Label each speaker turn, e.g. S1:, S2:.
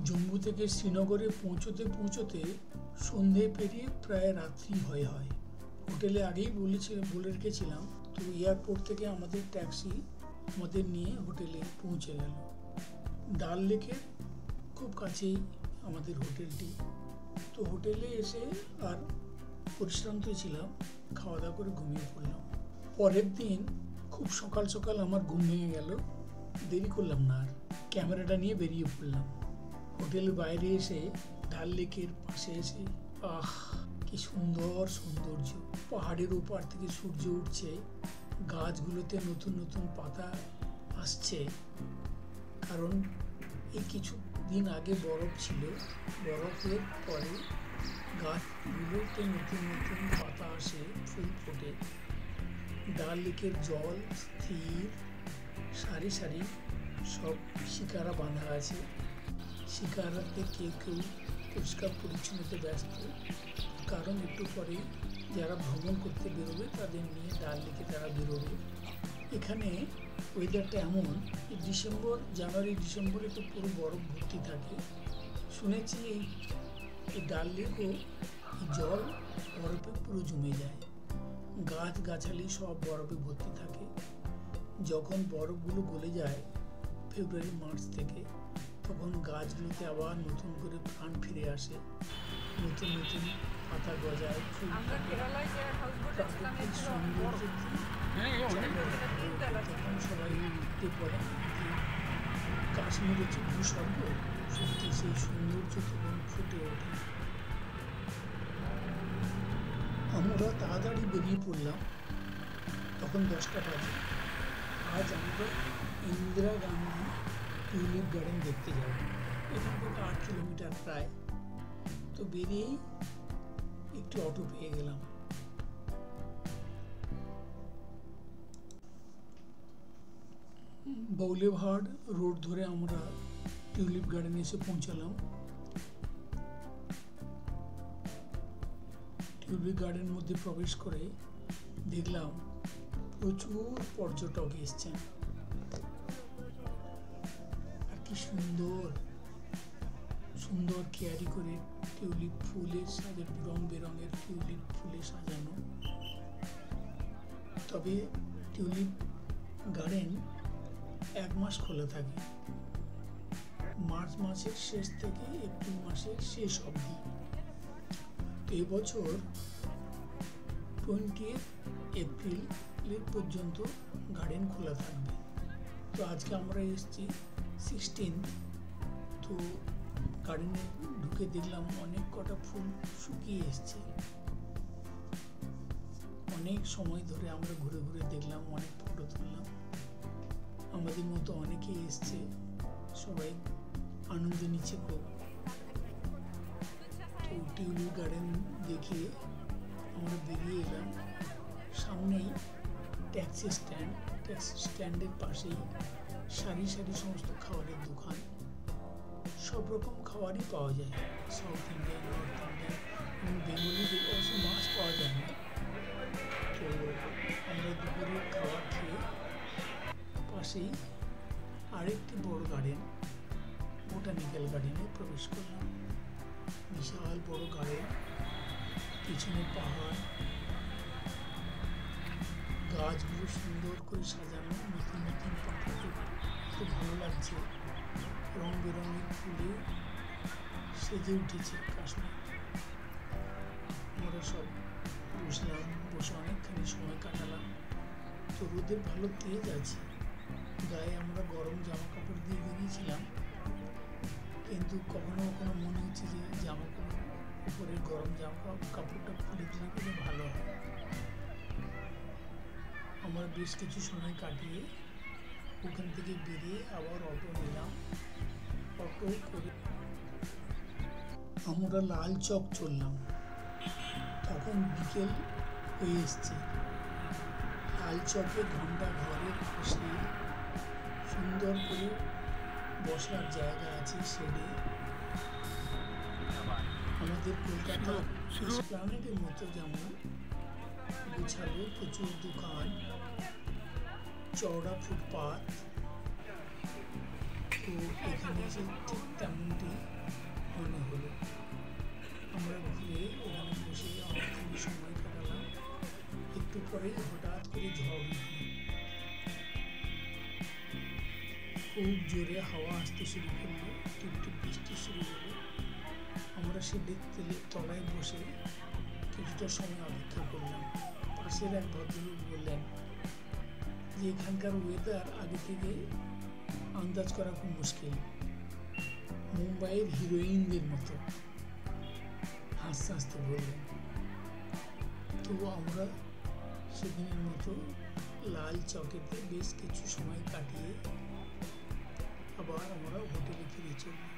S1: জম্মু থেকে শ্রীনগরে পৌঁছতে সন্ধে পেরিয়ে প্রায় রাত্রি হয়। হোটেলে আগেই বলে রেখেছিলাম, তো এয়ারপোর্ট থেকে আমাদের ট্যাক্সি আমাদের নিয়ে হোটেলে পৌঁছে গেল। ডাল লেকের খুব কাছেই আমাদের হোটেলটি। তো হোটেলে এসে আর পরিশ্রান্ত ছিলাম, খাওয়া দাওয়া করে ঘুমিয়ে পড়লাম। পরের দিন খুব সকাল সকাল আমার ঘুম ভেঙে গেল, দেরি করলাম না আর, ক্যামেরাটা নিয়ে বেরিয়ে পড়লাম। হোটেলের বাইরে এসে ডাল লেকের পাশে এসে কি সুন্দর সৌন্দর্য! পাহাড়ের ওপার থেকে সূর্য উঠছে, গাছগুলোতে নতুন নতুন পাতা আসছে, কারণ এই কিছুদিন আগে বরফ ছিল, বরফের পরে গাছগুলোতে নতুন নতুন পাতা আসে, ফুল ফোটে। ডাল লেকের জল স্থির, সারি সারি সব শিকারা বাঁধা আছে। শিকারাতে কেউ কেউ পরিষ্কার পরিচ্ছন্নতা ব্যস্ত, কারণ একটু পরে যারা ভ্রমণ করতে বেরোবে তাদের নিয়ে ডাল লেকে তারা বেরোবে। এখানে ওয়েদারটা এমন, জানুয়ারি ডিসেম্বরে তো পুরো বরফ ভর্তি থাকে। শুনেছি এই ডাল লেকও জল বরফে পুরো জমে যায়, গাছগাছালি সব বরফে ভর্তি থাকে। যখন বরফগুলো গলে যায় ফেব্রুয়ারি মার্চ থেকে, তখন গাছগুলোতে আবার নতুন করে প্রাণ ফিরে আসে, নতুন নতুন পাতা গজায়, ফুল সৌন্দর্য। তখন সবাই উঠতে পড়ে কাশ্মীরের যে ভূস্বর্গ, সত্যি সেই সৌন্দর্য তখন ফুটে ওঠে। আমরা তাড়াতাড়ি বেরিয়ে পড়লাম, তখন 10টা বাজে। আজ আমরা ইন্দিরা গান্ধী টিউলিপ গার্ডেন দেখতে যাব। এখান থেকে 8 কিলোমিটার প্রায়। তো বেরিয়েই একটি অটো পেয়ে গেলাম। বৌলেভার্ড রোড ধরে আমরা টিউলিপ গার্ডেনে এসে পৌঁছালাম। টিউলিপ গার্ডেনের মধ্যে প্রবেশ করে দেখলাম প্রচুর পর্যটক এসছেন। আর কি সুন্দর সুন্দর ক্যারি করে টিউলিপ ফুলের রং বেরঙের টিউলিপ ফুলে সাজানো। তবে টিউলিপ গার্ডেন 1 মাস খোলা থাকে, মার্চ মাসের শেষ থেকে এপ্রিল মাসের শেষ অবধি। এবছর 20 এপ্রিল পর্যন্ত গার্ডেন খোলা থাকবে। তো আজকে আমরা এসেছি 16। তো গার্ডেনে ঢুকে দেখলাম অনেক কটা ফুল শুকিয়ে এসছে। অনেক সময় ধরে আমরা ঘুরে ঘুরে দেখলাম, অনেক ফটো তুললাম। আমাদের মতো অনেকেই এসছে, সবাই আনন্দ নিচ্ছে খুব। তো টিউলিপ গার্ডেন দেখে আমরা বেরিয়ে এলাম। সামনেই ট্যাক্সি স্ট্যান্ডের পাশেই সারি সারি সমস্ত খাবারের দোকান। সব রকম খাবারই পাওয়া যায়, সাউথ ইন্ডিয়ান, নর্থ ইন্ডিয়ান এবং বেঙ্গলি। অবশ্য মাছ পাওয়া যায় না। তো আমরা দুপুরের খাবার খেয়ে পাশেই আরেকটি বড় গার্ডেন, বোটানিক্যাল গার্ডেনে প্রবেশ করলাম। বিশাল বড় গার্ডেন, পিছনে পাহাড়, গাছগুলো সুন্দর করে সাজানো, নতুন নতুন পাতা, খুব ভালো লাগছে। রং বেরঙের ফুলে সেজে উঠেছে কাশ্মীর। আমরা সব বসলাম, বসে অনেকখানি সময় কাটালাম। তো রোদের ভালো তেজ আছে, গায়ে আমরা গরম জামা কাপড় দিয়ে বেরিয়েছিলাম, কিন্তু কখনো কখনো মনে হচ্ছে যে জামা কাপড় উপরে গরম জামা কাপড়টা খুলে দিলে খুব ভালো হয়। আমরা বেশ কিছু সময় কাটিয়ে ওখান থেকে বেরিয়ে আবার অটো নিলাম। অটো করে আমরা লাল চক চললাম। তখন বিকেল হয়ে এসছে। লাল চকে ঘন্টা ঘরের পাশে সুন্দর করে বসার জায়গা আছে, শেডে। আমাদের কলকাতার এসপ্ল্যানেডের মতো যেমন গুছালো, প্রচুর দোকান, চওড়া ফুটপাথ, তো এখানে এসে ঠিক তেমনটি মনে হলো। আমরা ঘুরে ওখানে বসে অনেকখানি সময় কাটালাম। একটু পরেই হঠাৎ করে ঝড় উঠল, খুব জোরে হাওয়া আসতে শুরু করলো, টিপটিপ বৃষ্টি শুরু হলো। আমরা শেডের তলায় বসে কিছুটা সময় অপেক্ষা করলাম। পাশের এক ভদ্রলোক বললেন যে এখানকার ওয়েদার আগে থেকে আন্দাজ করা খুব মুশকিল, মুম্বাইয়ের হিরোইনদের মতো। হাসতে হাসতে বললেন। তো আমরা সেদিনের মতো লাল চকেতে বেশ কিছু সময় কাটিয়ে আবার আমরা হোটেলে ফিরে চললাম।